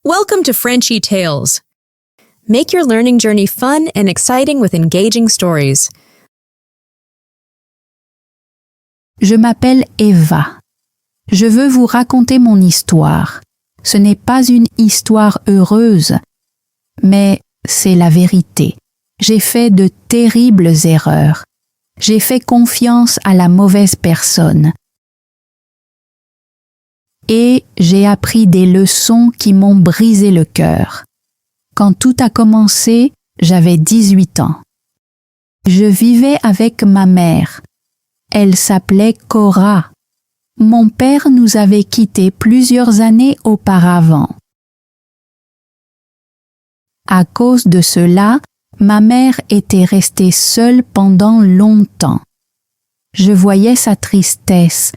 Welcome to Frenchy Tales. Make your learning journey fun and exciting with engaging stories. Je m'appelle Eva. Je veux vous raconter mon histoire. Ce n'est pas une histoire heureuse, mais c'est la vérité. J'ai fait de terribles erreurs. J'ai fait confiance à la mauvaise personne. Et j'ai appris des leçons qui m'ont brisé le cœur. Quand tout a commencé, j'avais 18 ans. Je vivais avec ma mère. Elle s'appelait Cora. Mon père nous avait quittés plusieurs années auparavant. À cause de cela, ma mère était restée seule pendant longtemps. Je voyais sa tristesse.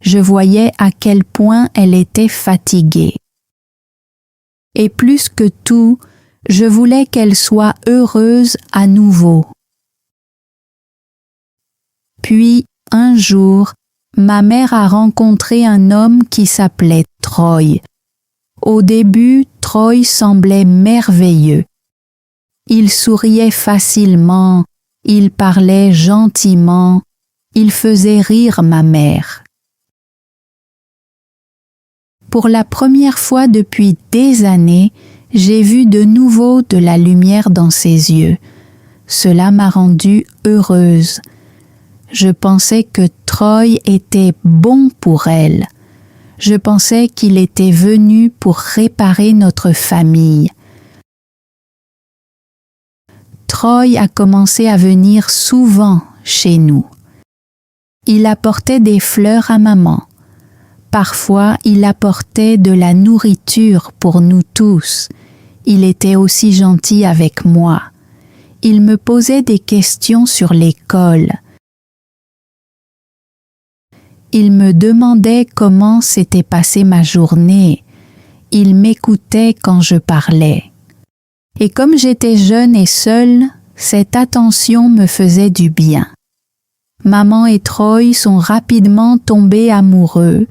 Je voyais à quel point elle était fatiguée. Et plus que tout, je voulais qu'elle soit heureuse à nouveau. Puis, un jour, ma mère a rencontré un homme qui s'appelait Troy. Au début, Troy semblait merveilleux. Il souriait facilement, il parlait gentiment, il faisait rire ma mère. Pour la première fois depuis des années, j'ai vu de nouveau de la lumière dans ses yeux. Cela m'a rendue heureuse. Je pensais que Troy était bon pour elle. Je pensais qu'il était venu pour réparer notre famille. Troy a commencé à venir souvent chez nous. Il apportait des fleurs à maman. Parfois, il apportait de la nourriture pour nous tous. Il était aussi gentil avec moi. Il me posait des questions sur l'école. Il me demandait comment s'était passée ma journée. Il m'écoutait quand je parlais. Et comme j'étais jeune et seule, cette attention me faisait du bien. Maman et Troy sont rapidement tombés amoureux.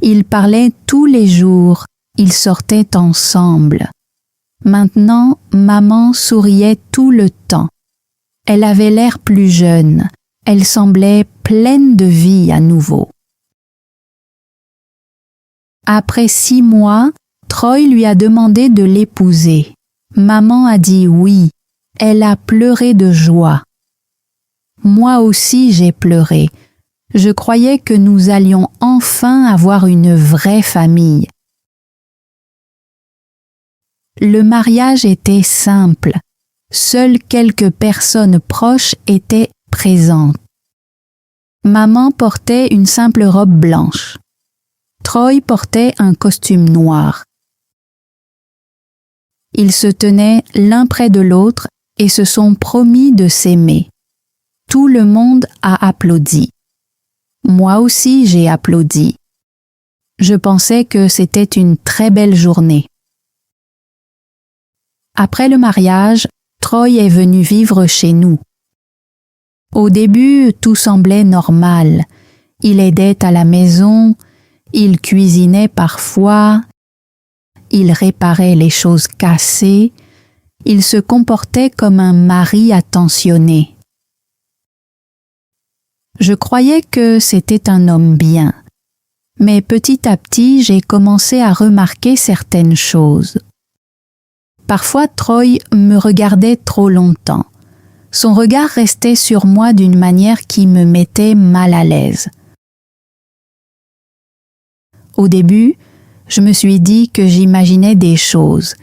Ils parlaient tous les jours, ils sortaient ensemble. Maintenant, maman souriait tout le temps. Elle avait l'air plus jeune, elle semblait pleine de vie à nouveau. Après 6 mois, Troy lui a demandé de l'épouser. Maman a dit oui, elle a pleuré de joie. Moi aussi j'ai pleuré. Je croyais que nous allions enfin avoir une vraie famille. Le mariage était simple. Seules quelques personnes proches étaient présentes. Maman portait une simple robe blanche. Troy portait un costume noir. Ils se tenaient l'un près de l'autre et se sont promis de s'aimer. Tout le monde a applaudi. Moi aussi j'ai applaudi. Je pensais que c'était une très belle journée. Après le mariage, Troy est venu vivre chez nous. Au début, tout semblait normal. Il aidait à la maison, il cuisinait parfois, il réparait les choses cassées, il se comportait comme un mari attentionné. Je croyais que c'était un homme bien, mais petit à petit j'ai commencé à remarquer certaines choses. Parfois Troy me regardait trop longtemps. Son regard restait sur moi d'une manière qui me mettait mal à l'aise. Au début, je me suis dit que j'imaginais des choses.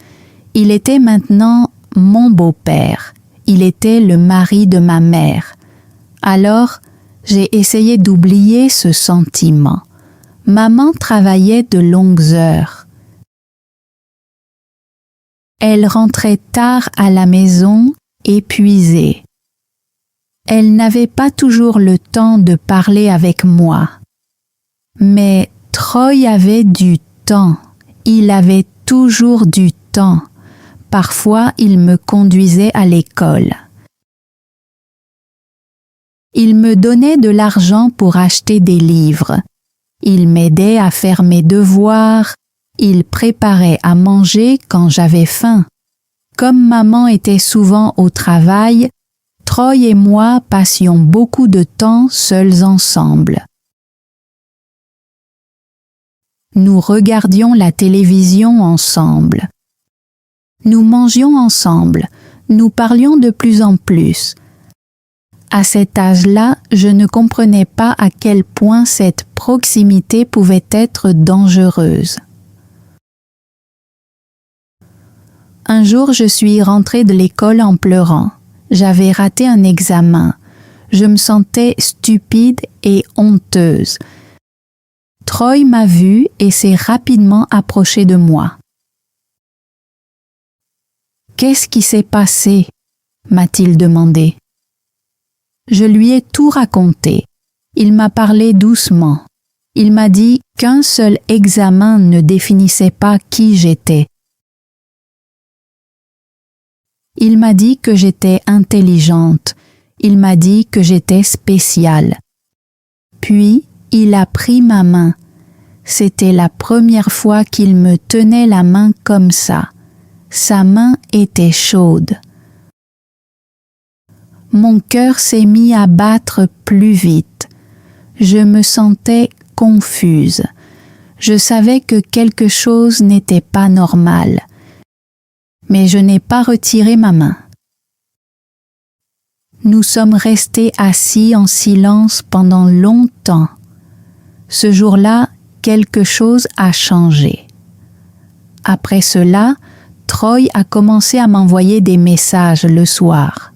Il était maintenant mon beau-père. Il était le mari de ma mère. Alors, j'ai essayé d'oublier ce sentiment. Maman travaillait de longues heures. Elle rentrait tard à la maison, épuisée. Elle n'avait pas toujours le temps de parler avec moi. Mais Troy avait du temps. Il avait toujours du temps. Parfois, il me conduisait à l'école. Il me donnait de l'argent pour acheter des livres. Il m'aidait à faire mes devoirs, il préparait à manger quand j'avais faim. Comme maman était souvent au travail, Troy et moi passions beaucoup de temps seuls ensemble. Nous regardions la télévision ensemble. Nous mangions ensemble, nous parlions de plus en plus. À cet âge-là, je ne comprenais pas à quel point cette proximité pouvait être dangereuse. Un jour, je suis rentrée de l'école en pleurant. J'avais raté un examen. Je me sentais stupide et honteuse. Troy m'a vue et s'est rapidement approché de moi. « Qu'est-ce qui s'est passé ?» m'a-t-il demandé. Je lui ai tout raconté. Il m'a parlé doucement. Il m'a dit qu'un seul examen ne définissait pas qui j'étais. Il m'a dit que j'étais intelligente. Il m'a dit que j'étais spéciale. Puis, il a pris ma main. C'était la première fois qu'il me tenait la main comme ça. Sa main était chaude. Mon cœur s'est mis à battre plus vite. Je me sentais confuse. Je savais que quelque chose n'était pas normal. Mais je n'ai pas retiré ma main. Nous sommes restés assis en silence pendant longtemps. Ce jour-là, quelque chose a changé. Après cela, Troy a commencé à m'envoyer des messages le soir.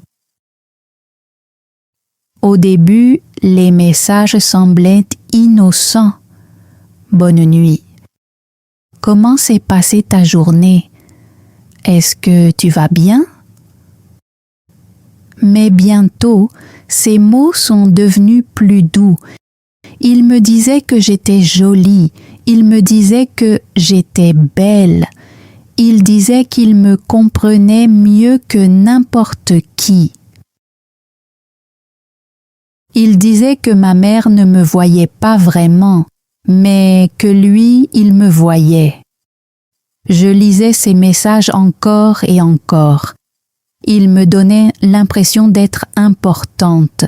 Au début, les messages semblaient innocents. Bonne nuit. Comment s'est passée ta journée? Est-ce que tu vas bien? Mais bientôt, ces mots sont devenus plus doux. Il me disait que j'étais jolie, il me disait que j'étais belle, il disait qu'il me comprenait mieux que n'importe qui. Il disait que ma mère ne me voyait pas vraiment, mais que lui, il me voyait. Je lisais ces messages encore et encore. Il me donnait l'impression d'être importante.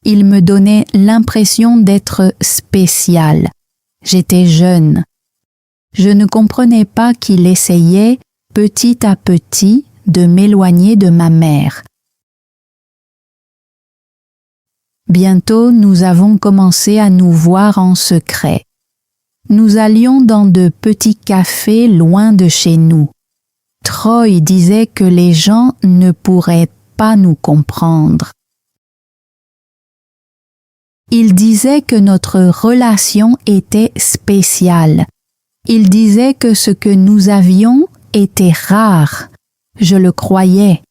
Il me donnait l'impression d'être spéciale. J'étais jeune. Je ne comprenais pas qu'il essayait, petit à petit, de m'éloigner de ma mère. Bientôt, nous avons commencé à nous voir en secret. Nous allions dans de petits cafés loin de chez nous. Troy disait que les gens ne pourraient pas nous comprendre. Il disait que notre relation était spéciale. Il disait que ce que nous avions était rare. Je le croyais.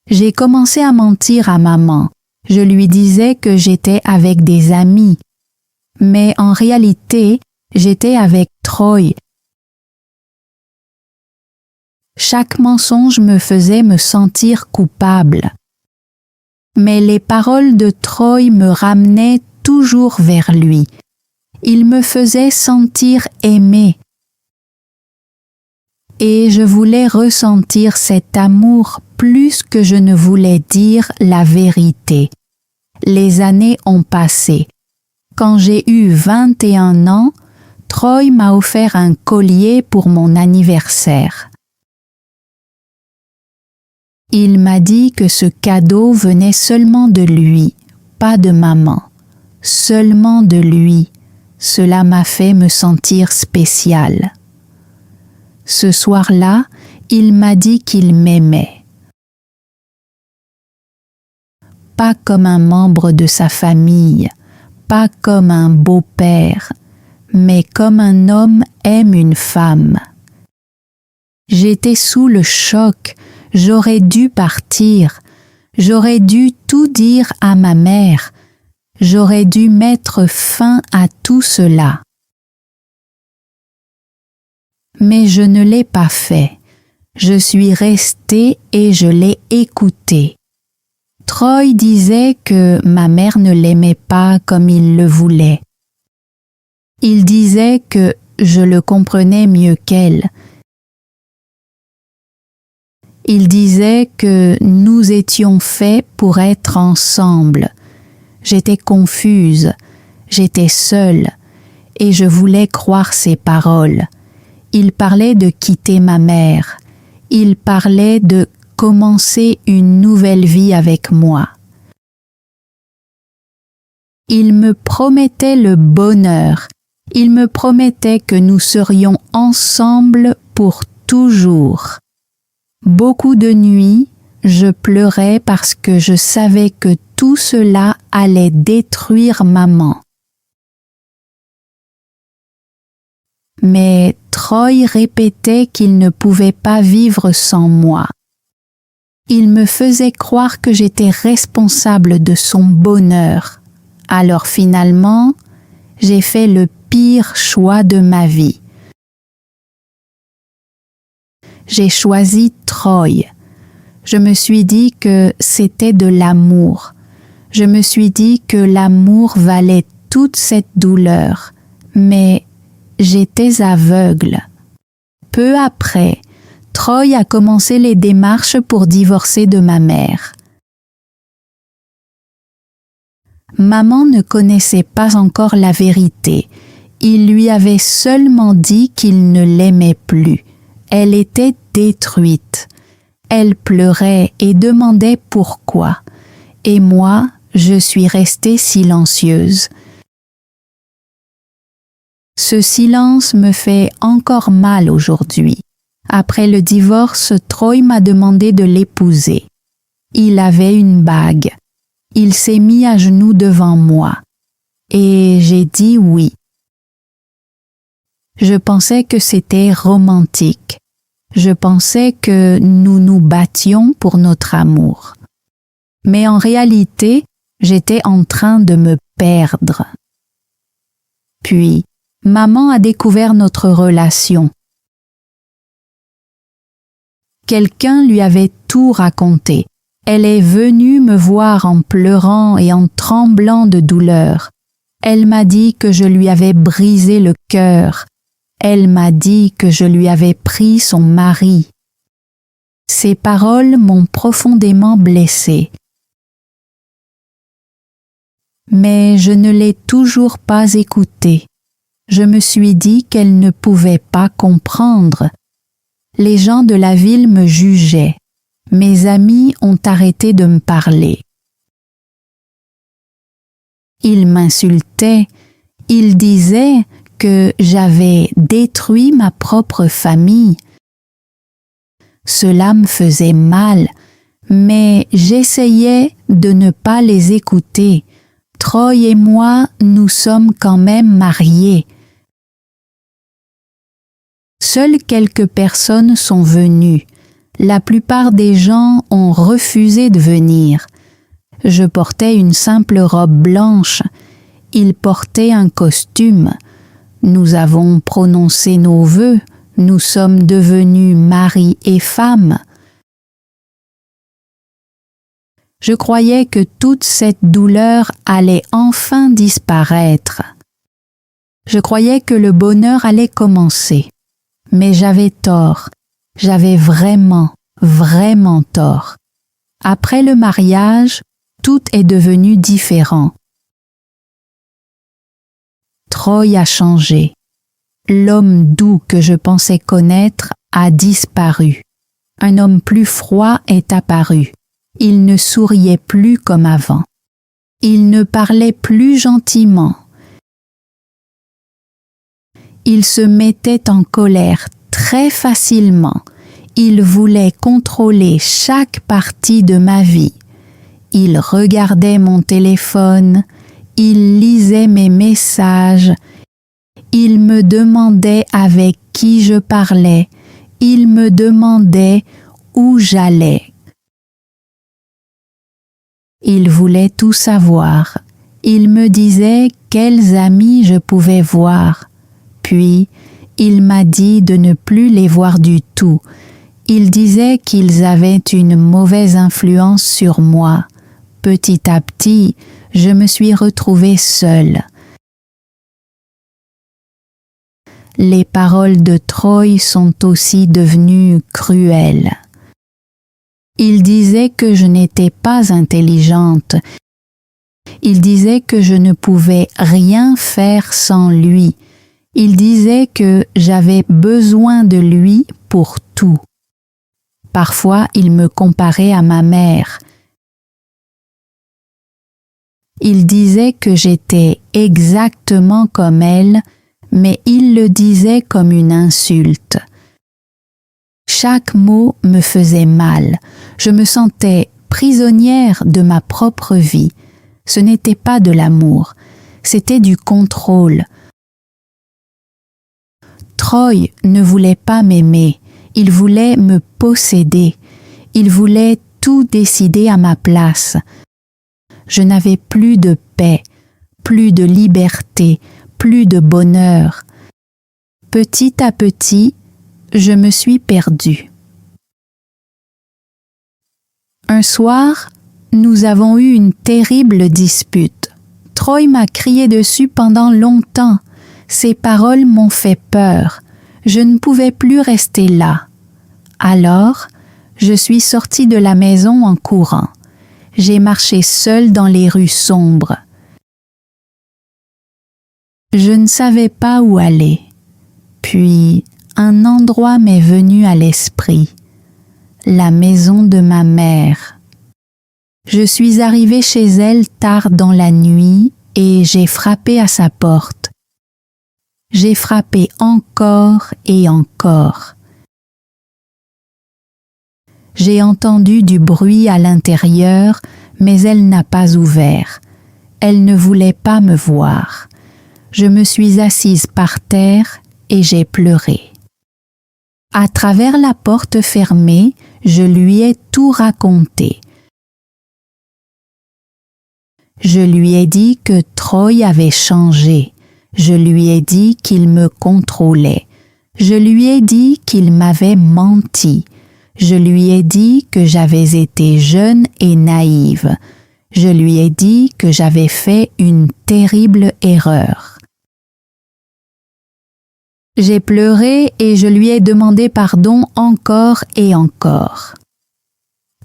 J'ai commencé à mentir à maman. Je lui disais que j'étais avec des amis. Mais en réalité, j'étais avec Troy. Chaque mensonge me faisait me sentir coupable. Mais les paroles de Troy me ramenaient toujours vers lui. Il me faisait sentir aimée. Et je voulais ressentir cet amour plus que je ne voulais dire la vérité. Les années ont passé. Quand j'ai eu 21 ans, Troy m'a offert un collier pour mon anniversaire. Il m'a dit que ce cadeau venait seulement de lui, pas de maman. Seulement de lui. Cela m'a fait me sentir spéciale. Ce soir-là, il m'a dit qu'il m'aimait. Pas comme un membre de sa famille, pas comme un beau-père, mais comme un homme aime une femme. J'étais sous le choc, j'aurais dû partir, j'aurais dû tout dire à ma mère, j'aurais dû mettre fin à tout cela. Mais je ne l'ai pas fait. Je suis restée et je l'ai écouté. Troy disait que ma mère ne l'aimait pas comme il le voulait. Il disait que je le comprenais mieux qu'elle. Il disait que nous étions faits pour être ensemble. J'étais confuse, j'étais seule, et je voulais croire ses paroles. Il parlait de quitter ma mère. Il parlait de commencer une nouvelle vie avec moi. Il me promettait le bonheur. Il me promettait que nous serions ensemble pour toujours. Beaucoup de nuits, je pleurais parce que je savais que tout cela allait détruire maman. Mais Troy répétait qu'il ne pouvait pas vivre sans moi. Il me faisait croire que j'étais responsable de son bonheur. Alors finalement, j'ai fait le pire choix de ma vie. J'ai choisi Troy. Je me suis dit que c'était de l'amour. Je me suis dit que l'amour valait toute cette douleur. Mais j'étais aveugle. Peu après, Troy a commencé les démarches pour divorcer de ma mère. Maman ne connaissait pas encore la vérité. Il lui avait seulement dit qu'il ne l'aimait plus. Elle était détruite. Elle pleurait et demandait pourquoi. Et moi, je suis restée silencieuse. Ce silence me fait encore mal aujourd'hui. Après le divorce, Troy m'a demandé de l'épouser. Il avait une bague. Il s'est mis à genoux devant moi. Et j'ai dit oui. Je pensais que c'était romantique. Je pensais que nous nous battions pour notre amour. Mais en réalité, j'étais en train de me perdre. Puis, maman a découvert notre relation. Quelqu'un lui avait tout raconté. Elle est venue me voir en pleurant et en tremblant de douleur. Elle m'a dit que je lui avais brisé le cœur. Elle m'a dit que je lui avais pris son mari. Ces paroles m'ont profondément blessée. Mais je ne l'ai toujours pas écoutée. Je me suis dit qu'elle ne pouvait pas comprendre. Les gens de la ville me jugeaient. Mes amis ont arrêté de me parler. Ils m'insultaient. Ils disaient que j'avais détruit ma propre famille. Cela me faisait mal, mais j'essayais de ne pas les écouter. Troy et moi, nous sommes quand même mariés. Seules quelques personnes sont venues. La plupart des gens ont refusé de venir. Je portais une simple robe blanche. Il portait un costume. Nous avons prononcé nos vœux. Nous sommes devenus mari et femme. Je croyais que toute cette douleur allait enfin disparaître. Je croyais que le bonheur allait commencer. Mais j'avais tort. J'avais vraiment tort. Après le mariage, tout est devenu différent. Troy a changé. L'homme doux que je pensais connaître a disparu. Un homme plus froid est apparu. Il ne souriait plus comme avant. Il ne parlait plus gentiment. Il se mettait en colère très facilement. Il voulait contrôler chaque partie de ma vie. Il regardait mon téléphone, il lisait mes messages, il me demandait avec qui je parlais, il me demandait où j'allais. Il voulait tout savoir. Il me disait quels amis je pouvais voir. Puis, il m'a dit de ne plus les voir du tout. Il disait qu'ils avaient une mauvaise influence sur moi. petit à petit, je me suis retrouvée seule. Les paroles de Troy sont aussi devenues cruelles. Il disait que je n'étais pas intelligente. Il disait que je ne pouvais rien faire sans lui. Il disait que j'avais besoin de lui pour tout. Parfois, il me comparait à ma mère. Il disait que j'étais exactement comme elle, mais il le disait comme une insulte. Chaque mot me faisait mal. Je me sentais prisonnière de ma propre vie. Ce n'était pas de l'amour, c'était du contrôle. Troy ne voulait pas m'aimer, il voulait me posséder, il voulait tout décider à ma place. Je n'avais plus de paix, plus de liberté, plus de bonheur. Petit à petit, je me suis perdue. Un soir, nous avons eu une terrible dispute. Troy m'a crié dessus pendant longtemps. Ses paroles m'ont fait peur. Je ne pouvais plus rester là. Alors, je suis sortie de la maison en courant. J'ai marché seule dans les rues sombres. Je ne savais pas où aller. Puis, un endroit m'est venu à l'esprit. La maison de ma mère. Je suis arrivée chez elle tard dans la nuit et j'ai frappé à sa porte. J'ai frappé encore et encore. J'ai entendu du bruit à l'intérieur, mais elle n'a pas ouvert. Elle ne voulait pas me voir. Je me suis assise par terre et j'ai pleuré. À travers la porte fermée, je lui ai tout raconté. Je lui ai dit que Troy avait changé. Je lui ai dit qu'il me contrôlait. Je lui ai dit qu'il m'avait menti. Je lui ai dit que j'avais été jeune et naïve. Je lui ai dit que j'avais fait une terrible erreur. J'ai pleuré et je lui ai demandé pardon encore et encore.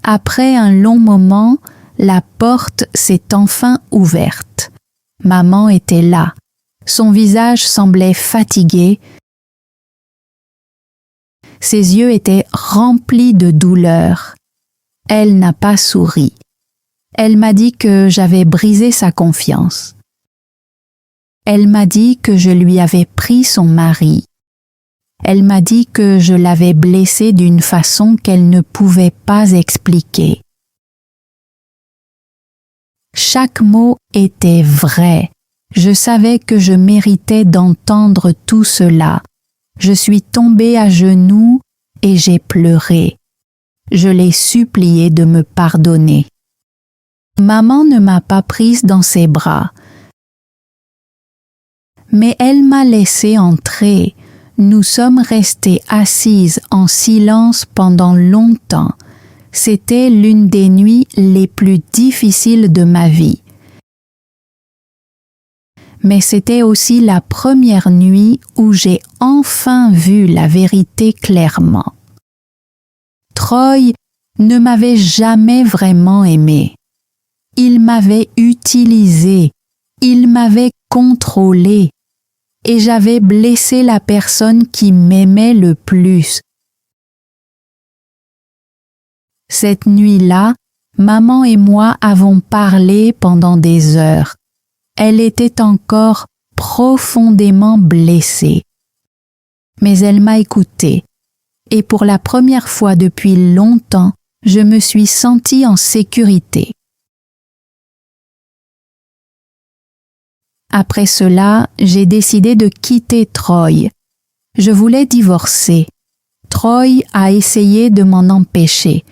Après un long moment, la porte s'est enfin ouverte. Maman était là. Son visage semblait fatigué. Ses yeux étaient remplis de douleur. Elle n'a pas souri. Elle m'a dit que j'avais brisé sa confiance. Elle m'a dit que je lui avais pris son mari. Elle m'a dit que je l'avais blessée d'une façon qu'elle ne pouvait pas expliquer. Chaque mot était vrai. Je savais que je méritais d'entendre tout cela. Je suis tombée à genoux et j'ai pleuré. Je l'ai supplié de me pardonner. Maman ne m'a pas prise dans ses bras, mais elle m'a laissée entrer. Nous sommes restés assises en silence pendant longtemps. C'était l'une des nuits les plus difficiles de ma vie. Mais c'était aussi la première nuit où j'ai enfin vu la vérité clairement. Troy ne m'avait jamais vraiment aimée. Il m'avait utilisée, il m'avait contrôlée, et j'avais blessé la personne qui m'aimait le plus. Cette nuit-là, maman et moi avons parlé pendant des heures. Elle était encore profondément blessée. Mais elle m'a écoutée, et pour la première fois depuis longtemps, je me suis sentie en sécurité. Après cela, j'ai décidé de quitter Troy. Je voulais divorcer. Troy a essayé de m'en empêcher.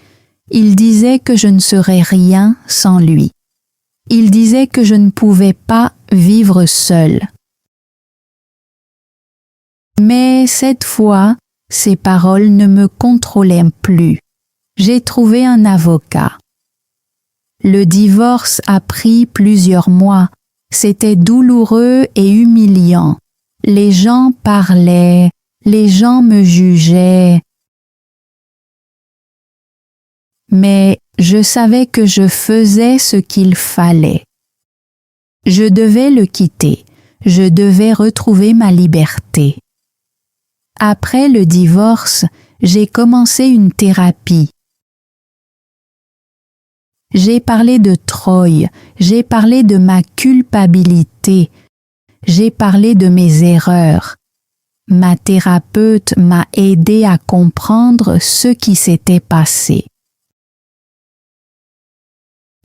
Il disait que je ne serais rien sans lui. Il disait que je ne pouvais pas vivre seule. Mais cette fois, ces paroles ne me contrôlaient plus. J'ai trouvé un avocat. Le divorce a pris plusieurs mois. C'était douloureux et humiliant. Les gens parlaient, les gens me jugeaient. Mais je savais que je faisais ce qu'il fallait. Je devais le quitter. Je devais retrouver ma liberté. Après le divorce, j'ai commencé une thérapie. J'ai parlé de Troy, j'ai parlé de ma culpabilité, j'ai parlé de mes erreurs. Ma thérapeute m'a aidé à comprendre ce qui s'était passé.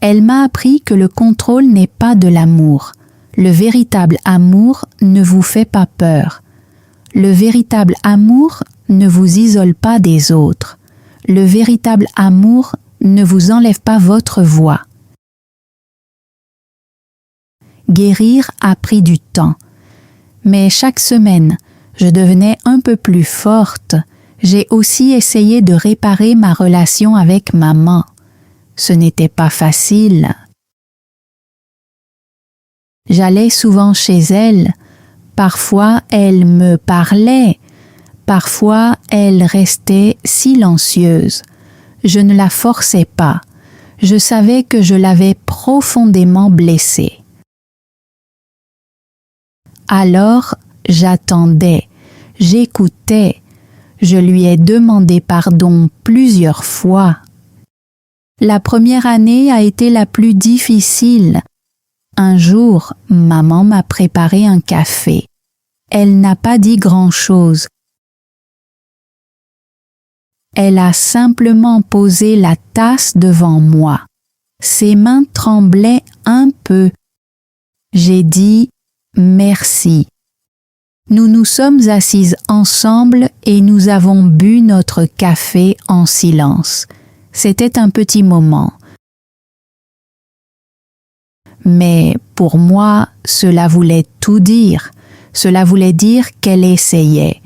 Elle m'a appris que le contrôle n'est pas de l'amour. Le véritable amour ne vous fait pas peur. Le véritable amour ne vous isole pas des autres. Le véritable amour ne vous enlève pas votre voix. Guérir a pris du temps. Mais chaque semaine, je devenais un peu plus forte. J'ai aussi essayé de réparer ma relation avec maman. Ce n'était pas facile. J'allais souvent chez elle. Parfois, elle me parlait. Parfois, elle restait silencieuse. Je ne la forçais pas. Je savais que je l'avais profondément blessée. Alors, j'attendais, j'écoutais. Je lui ai demandé pardon plusieurs fois. La première année a été la plus difficile. Un jour, maman m'a préparé un café. Elle n'a pas dit grand-chose. Elle a simplement posé la tasse devant moi. Ses mains tremblaient un peu. J'ai dit « merci ». Nous nous sommes assises ensemble et nous avons bu notre café en silence. C'était un petit moment. Mais pour moi, cela voulait tout dire. Cela voulait dire qu'elle essayait.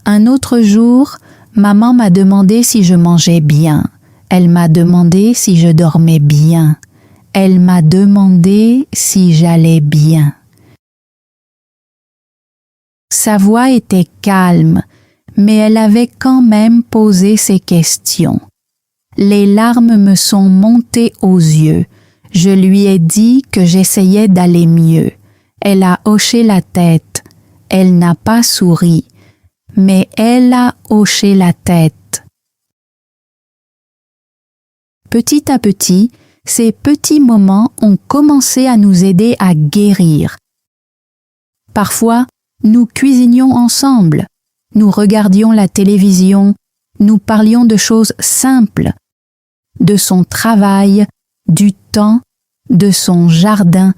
Un autre jour, maman m'a demandé si je mangeais bien. Elle m'a demandé si je dormais bien. Elle m'a demandé si j'allais bien. Sa voix était calme, mais elle avait quand même posé ses questions. Les larmes me sont montées aux yeux. Je lui ai dit que j'essayais d'aller mieux. Elle a hoché la tête. Elle n'a pas souri, mais elle a hoché la tête. Petit à petit, ces petits moments ont commencé à nous aider à guérir. Parfois, nous cuisinions ensemble, nous regardions la télévision, nous parlions de choses simples, de son travail, du temps, de son jardin.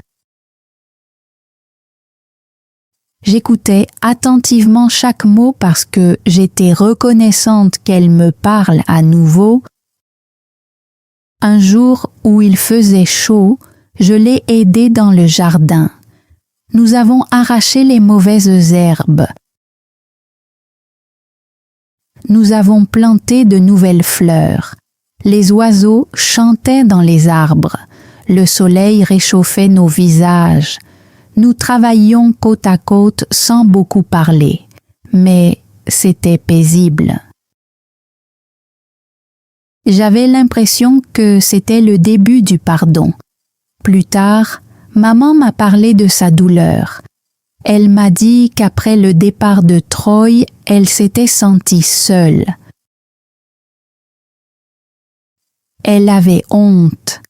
J'écoutais attentivement chaque mot parce que j'étais reconnaissante qu'elle me parle à nouveau. Un jour où il faisait chaud, je l'ai aidée dans le jardin. Nous avons arraché les mauvaises herbes. Nous avons planté de nouvelles fleurs. Les oiseaux chantaient dans les arbres. Le soleil réchauffait nos visages. Nous travaillions côte à côte sans beaucoup parler, mais c'était paisible. J'avais l'impression que c'était le début du pardon. Plus tard, maman m'a parlé de sa douleur. Elle m'a dit qu'après le départ de Troy, elle s'était sentie seule. Elle avait honte.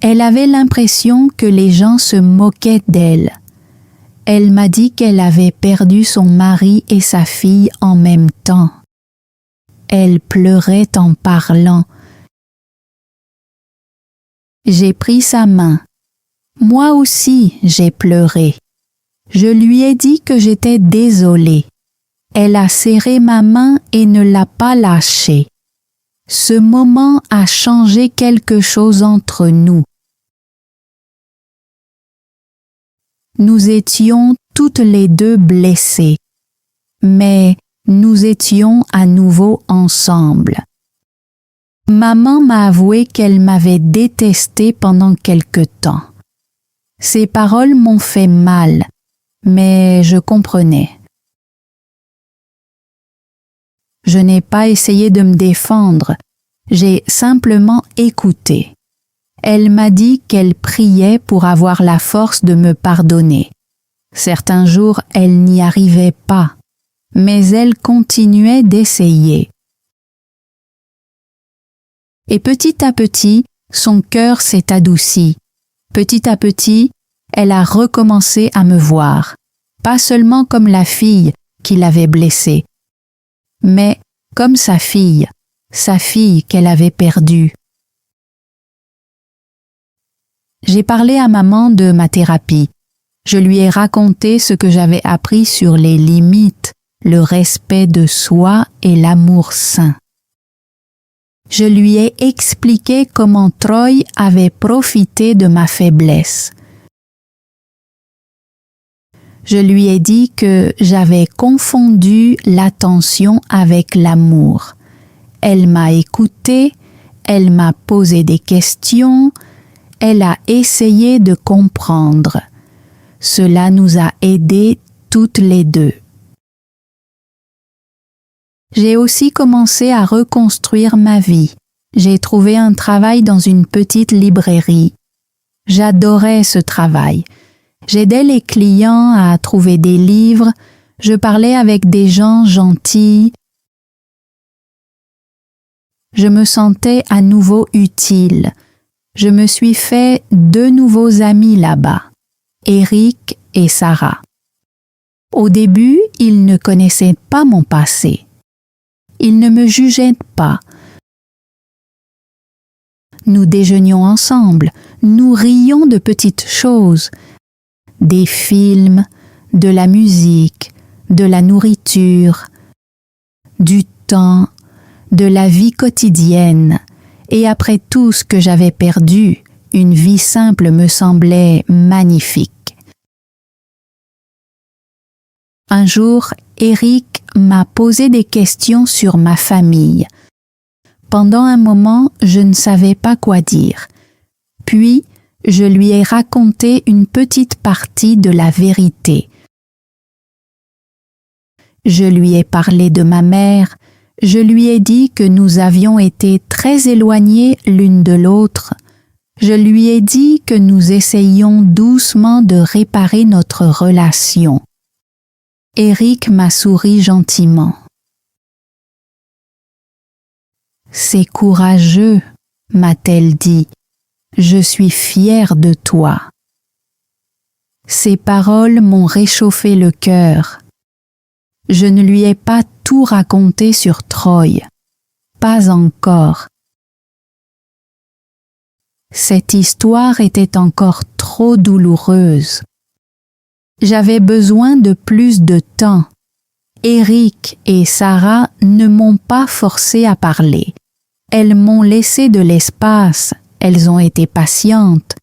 Elle avait l'impression que les gens se moquaient d'elle. Elle m'a dit qu'elle avait perdu son mari et sa fille en même temps. Elle pleurait en parlant. J'ai pris sa main. Moi aussi, j'ai pleuré. Je lui ai dit que j'étais désolée. Elle a serré ma main et ne l'a pas lâchée. Ce moment a changé quelque chose entre nous. Nous étions toutes les deux blessées, mais nous étions à nouveau ensemble. Maman m'a avoué qu'elle m'avait détesté pendant quelque temps. Ces paroles m'ont fait mal, mais je comprenais. Je n'ai pas essayé de me défendre, j'ai simplement écouté. Elle m'a dit qu'elle priait pour avoir la force de me pardonner. Certains jours, elle n'y arrivait pas, mais elle continuait d'essayer. Et petit à petit, son cœur s'est adouci. Petit à petit, elle a recommencé à me voir, pas seulement comme la fille qui l'avait blessée, mais comme sa fille qu'elle avait perdue. J'ai parlé à maman de ma thérapie. Je lui ai raconté ce que j'avais appris sur les limites, le respect de soi et l'amour sain. Je lui ai expliqué comment Troy avait profité de ma faiblesse. Je lui ai dit que j'avais confondu l'attention avec l'amour. Elle m'a écouté, elle m'a posé des questions, elle a essayé de comprendre. Cela nous a aidés toutes les deux. J'ai aussi commencé à reconstruire ma vie. J'ai trouvé un travail dans une petite librairie. J'adorais ce travail. J'aidais les clients à trouver des livres, je parlais avec des gens gentils. Je me sentais à nouveau utile. Je me suis fait 2 nouveaux amis là-bas, Eric et Sarah. Au début, ils ne connaissaient pas mon passé. Ils ne me jugeaient pas. Nous déjeunions ensemble, nous rions de petites choses, des films, de la musique, de la nourriture, du temps, de la vie quotidienne, et après tout ce que j'avais perdu, une vie simple me semblait magnifique. Un jour, Eric m'a posé des questions sur ma famille. Pendant un moment, je ne savais pas quoi dire. Puis, je lui ai raconté une petite partie de la vérité. Je lui ai parlé de ma mère, je lui ai dit que nous avions été très éloignés l'une de l'autre. Je lui ai dit que nous essayions doucement de réparer notre relation. Eric m'a souri gentiment. « C'est courageux, » m'a-t-elle dit. « Je suis fière de toi. » Ces paroles m'ont réchauffé le cœur. Je ne lui ai pas tout raconté sur Troy. Pas encore. Cette histoire était encore trop douloureuse. J'avais besoin de plus de temps. Eric et Sarah ne m'ont pas forcé à parler. Elles m'ont laissé de l'espace, elles ont été patientes.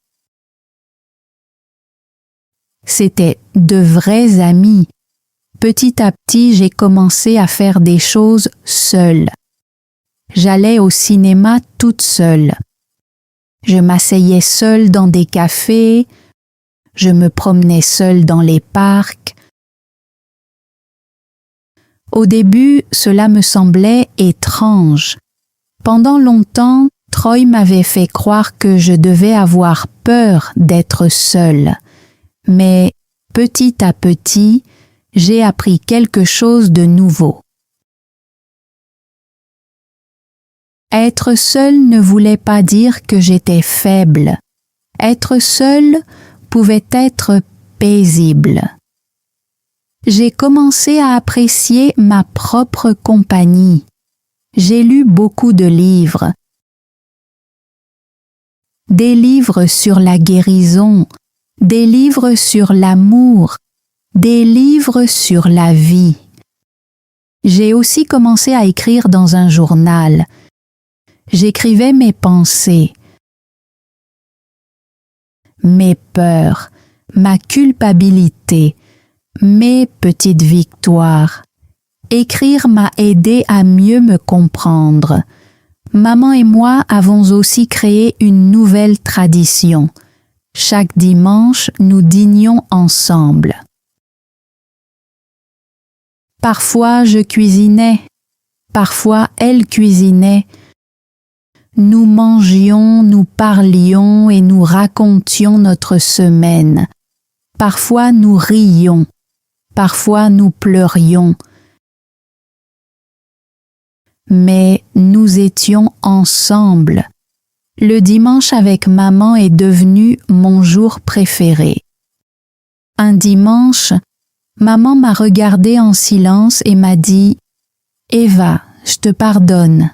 C'étaient de vrais amis. Petit à petit, j'ai commencé à faire des choses seule. J'allais au cinéma toute seule. Je m'asseyais seule dans des cafés, je me promenais seule dans les parcs. Au début, cela me semblait étrange. Pendant longtemps, Troy m'avait fait croire que je devais avoir peur d'être seule. Mais petit à petit, j'ai appris quelque chose de nouveau. Être seule ne voulait pas dire que j'étais faible. Être seule pouvait être paisible. J'ai commencé à apprécier ma propre compagnie. J'ai lu beaucoup de livres. Des livres sur la guérison, des livres sur l'amour, des livres sur la vie. J'ai aussi commencé à écrire dans un journal. J'écrivais mes pensées, mes peurs, ma culpabilité, mes petites victoires. Écrire m'a aidé à mieux me comprendre. Maman et moi avons aussi créé une nouvelle tradition. Chaque dimanche, nous dînions ensemble. Parfois, je cuisinais, parfois elle cuisinait. Nous mangions, nous parlions et nous racontions notre semaine. Parfois nous rions, parfois nous pleurions. Mais nous étions ensemble. Le dimanche avec maman est devenu mon jour préféré. Un dimanche, maman m'a regardé en silence et m'a dit « Eva, je te pardonne ».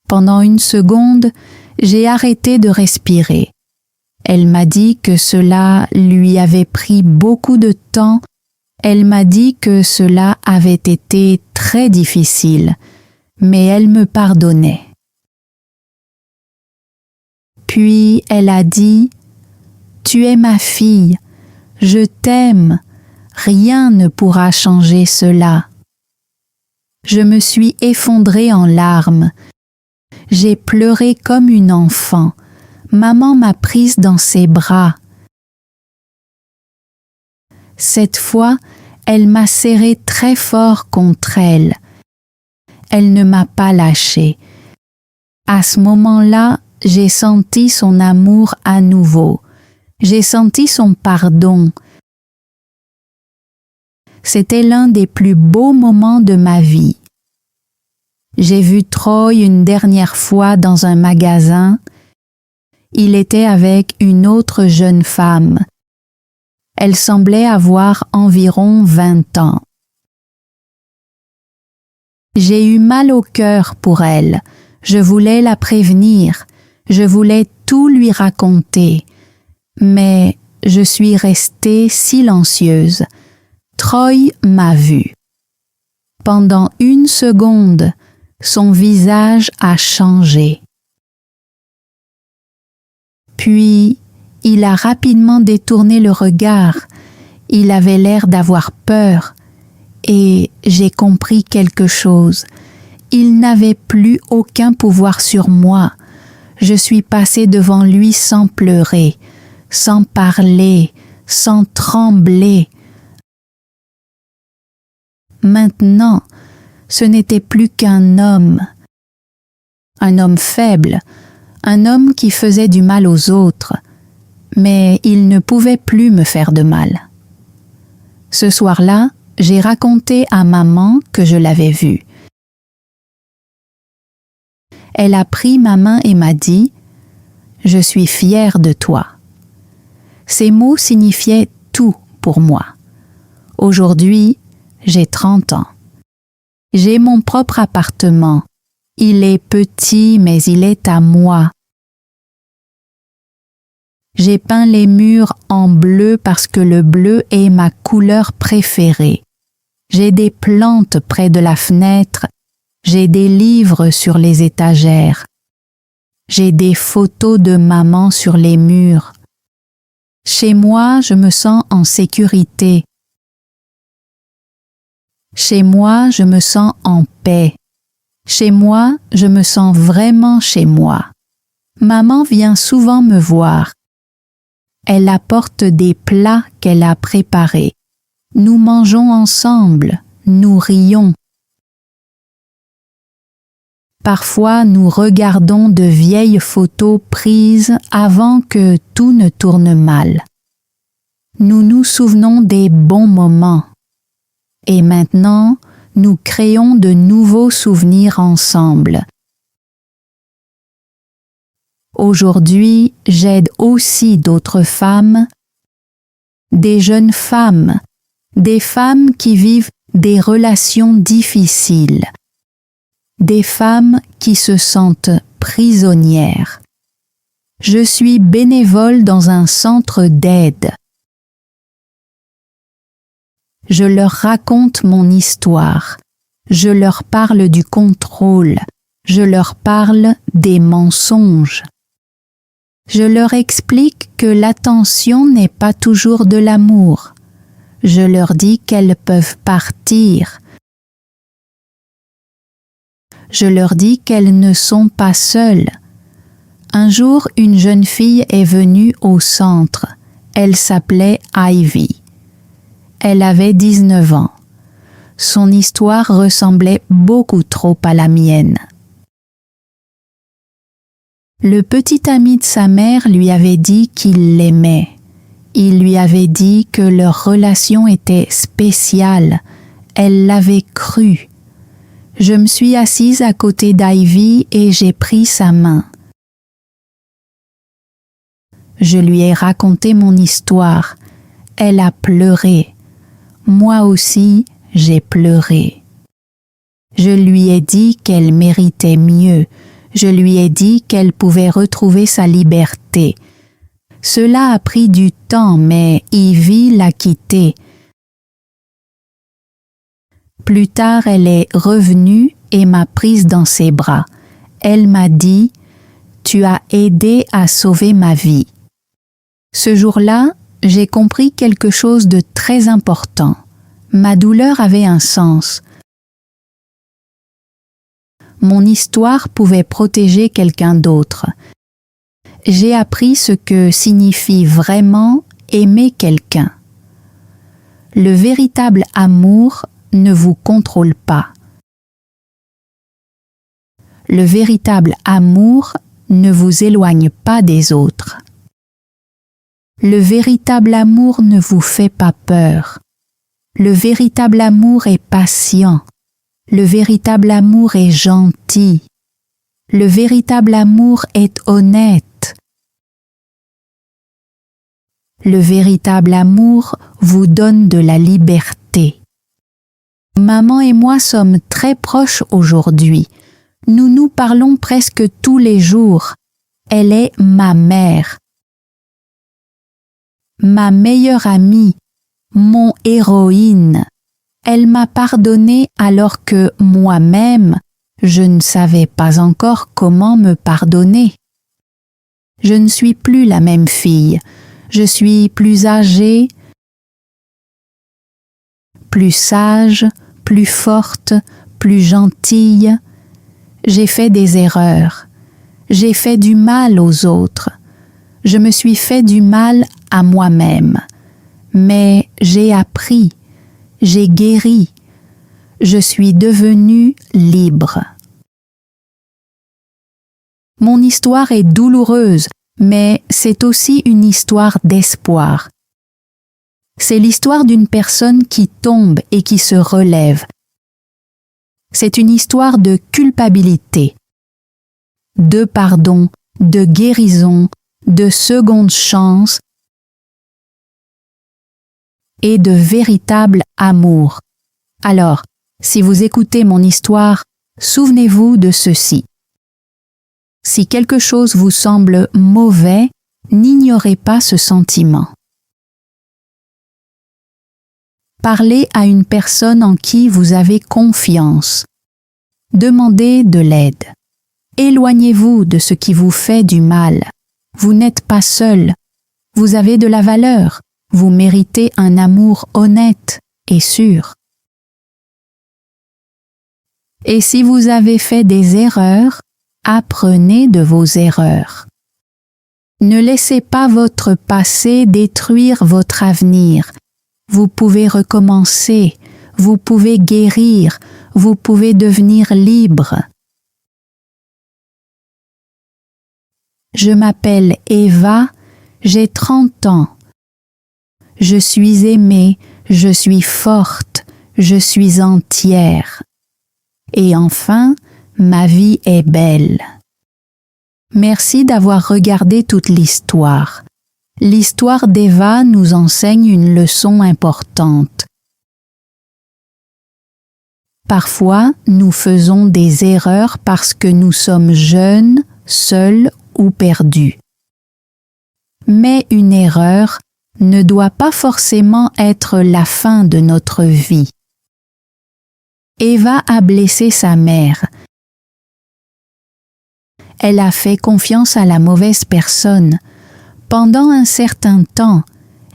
Pendant une seconde, j'ai arrêté de respirer. Elle m'a dit que cela lui avait pris beaucoup de temps. Elle m'a dit que cela avait été très difficile, mais elle me pardonnait. Puis elle a dit « Tu es ma fille, je t'aime, rien ne pourra changer cela. » Je me suis effondrée en larmes. J'ai pleuré comme une enfant. Maman m'a prise dans ses bras. Cette fois, elle m'a serré très fort contre elle. Elle ne m'a pas lâchée. À ce moment-là, j'ai senti son amour à nouveau. J'ai senti son pardon. C'était l'un des plus beaux moments de ma vie. J'ai vu Troy une dernière fois dans un magasin. Il était avec une autre jeune femme. Elle semblait avoir environ 20 ans. J'ai eu mal au cœur pour elle. Je voulais la prévenir. Je voulais tout lui raconter. Mais je suis restée silencieuse. Troy m'a vue. Pendant une seconde, son visage a changé. Puis, il a rapidement détourné le regard. Il avait l'air d'avoir peur. Et j'ai compris quelque chose. Il n'avait plus aucun pouvoir sur moi. Je suis passée devant lui sans pleurer, sans parler, sans trembler. Maintenant, ce n'était plus qu'un homme faible, un homme qui faisait du mal aux autres, mais il ne pouvait plus me faire de mal. Ce soir-là, j'ai raconté à maman que je l'avais vu. Elle a pris ma main et m'a dit « Je suis fière de toi ». Ces mots signifiaient tout pour moi. Aujourd'hui, j'ai 30 ans. J'ai mon propre appartement. Il est petit, mais il est à moi. J'ai peint les murs en bleu parce que le bleu est ma couleur préférée. J'ai des plantes près de la fenêtre. J'ai des livres sur les étagères. J'ai des photos de maman sur les murs. Chez moi, je me sens en sécurité. Chez moi, je me sens en paix. Chez moi, je me sens vraiment chez moi. Maman vient souvent me voir. Elle apporte des plats qu'elle a préparés. Nous mangeons ensemble, nous rions. Parfois, nous regardons de vieilles photos prises avant que tout ne tourne mal. Nous nous souvenons des bons moments. Et maintenant, nous créons de nouveaux souvenirs ensemble. Aujourd'hui, j'aide aussi d'autres femmes, des jeunes femmes, des femmes qui vivent des relations difficiles, des femmes qui se sentent prisonnières. Je suis bénévole dans un centre d'aide. Je leur raconte mon histoire. Je leur parle du contrôle. Je leur parle des mensonges. Je leur explique que l'attention n'est pas toujours de l'amour. Je leur dis qu'elles peuvent partir. Je leur dis qu'elles ne sont pas seules. Un jour, une jeune fille est venue au centre. Elle s'appelait Ivy. Elle avait 19 ans. Son histoire ressemblait beaucoup trop à la mienne. Le petit ami de sa mère lui avait dit qu'il l'aimait. Il lui avait dit que leur relation était spéciale. Elle l'avait cru. Je me suis assise à côté d'Ivy et j'ai pris sa main. Je lui ai raconté mon histoire. Elle a pleuré. Moi aussi, j'ai pleuré. Je lui ai dit qu'elle méritait mieux. Je lui ai dit qu'elle pouvait retrouver sa liberté. Cela a pris du temps, mais Ivy l'a quittée. Plus tard, elle est revenue et m'a prise dans ses bras. Elle m'a dit « Tu as aidé à sauver ma vie ». Ce jour-là, j'ai compris quelque chose de très important. Ma douleur avait un sens. Mon histoire pouvait protéger quelqu'un d'autre. J'ai appris ce que signifie vraiment aimer quelqu'un. Le véritable amour ne vous contrôle pas. Le véritable amour ne vous éloigne pas des autres. Le véritable amour ne vous fait pas peur. Le véritable amour est patient. Le véritable amour est gentil. Le véritable amour est honnête. Le véritable amour vous donne de la liberté. Maman et moi sommes très proches aujourd'hui. Nous nous parlons presque tous les jours. Elle est ma mère. Ma meilleure amie, mon héroïne. Elle m'a pardonné alors que moi-même, je ne savais pas encore comment me pardonner. Je ne suis plus la même fille. Je suis plus âgée, plus sage, plus forte, plus gentille. J'ai fait des erreurs. J'ai fait du mal aux autres. Je me suis fait du mal à moi-même. Mais j'ai appris, j'ai guéri. Je suis devenue libre. Mon histoire est douloureuse, mais c'est aussi une histoire d'espoir. C'est l'histoire d'une personne qui tombe et qui se relève. C'est une histoire de culpabilité, de pardon, de guérison, de seconde chance et de véritable amour. Alors, si vous écoutez mon histoire, souvenez-vous de ceci. Si quelque chose vous semble mauvais, n'ignorez pas ce sentiment. Parlez à une personne en qui vous avez confiance. Demandez de l'aide. Éloignez-vous de ce qui vous fait du mal. Vous n'êtes pas seul. Vous avez de la valeur. Vous méritez un amour honnête et sûr. Et si vous avez fait des erreurs, apprenez de vos erreurs. Ne laissez pas votre passé détruire votre avenir. Vous pouvez recommencer, vous pouvez guérir, vous pouvez devenir libre. Je m'appelle Eva, j'ai 30 ans. Je suis aimée, je suis forte, je suis entière. Et enfin, ma vie est belle. Merci d'avoir regardé toute l'histoire. L'histoire d'Eva nous enseigne une leçon importante. Parfois, nous faisons des erreurs parce que nous sommes jeunes, seuls ou perdus. Mais une erreur ne doit pas forcément être la fin de notre vie. Eva a blessé sa mère. Elle a fait confiance à la mauvaise personne. Pendant un certain temps,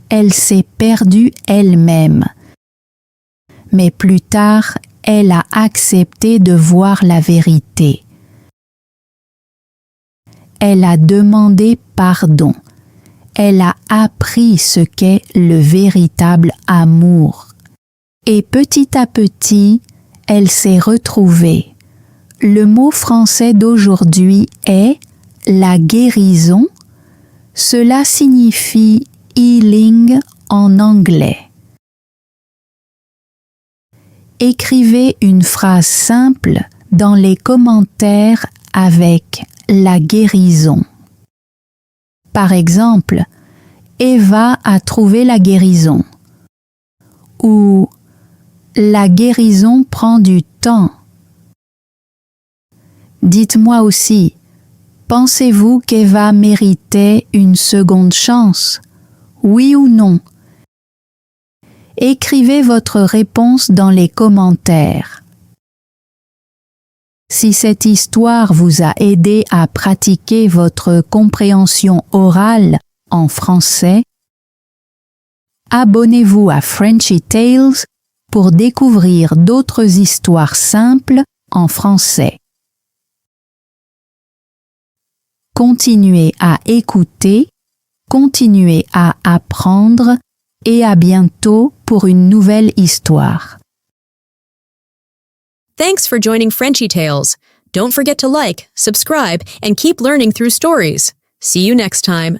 elle s'est perdue elle-même. Mais plus tard, Elle a accepté de voir la vérité. Elle a demandé pardon. Elle a appris ce qu'est le véritable amour. Et petit à petit, elle s'est retrouvée. Le mot français d'aujourd'hui est la guérison. Cela signifie healing en anglais. Écrivez une phrase simple dans les commentaires avec la guérison. Par exemple, Eva a trouvé la guérison. Ou la guérison prend du temps. Dites-moi aussi, pensez-vous qu'Eva méritait une seconde chance? Oui ou non? Écrivez votre réponse dans les commentaires. Si cette histoire vous a aidé à pratiquer votre compréhension orale en français, abonnez-vous à Frenchy Tales pour découvrir d'autres histoires simples en français. Continuez à écouter, continuez à apprendre et à bientôt pour une nouvelle histoire. Thanks for joining Frenchy Tales. Don't forget to like, subscribe, and keep learning through stories. See you next time.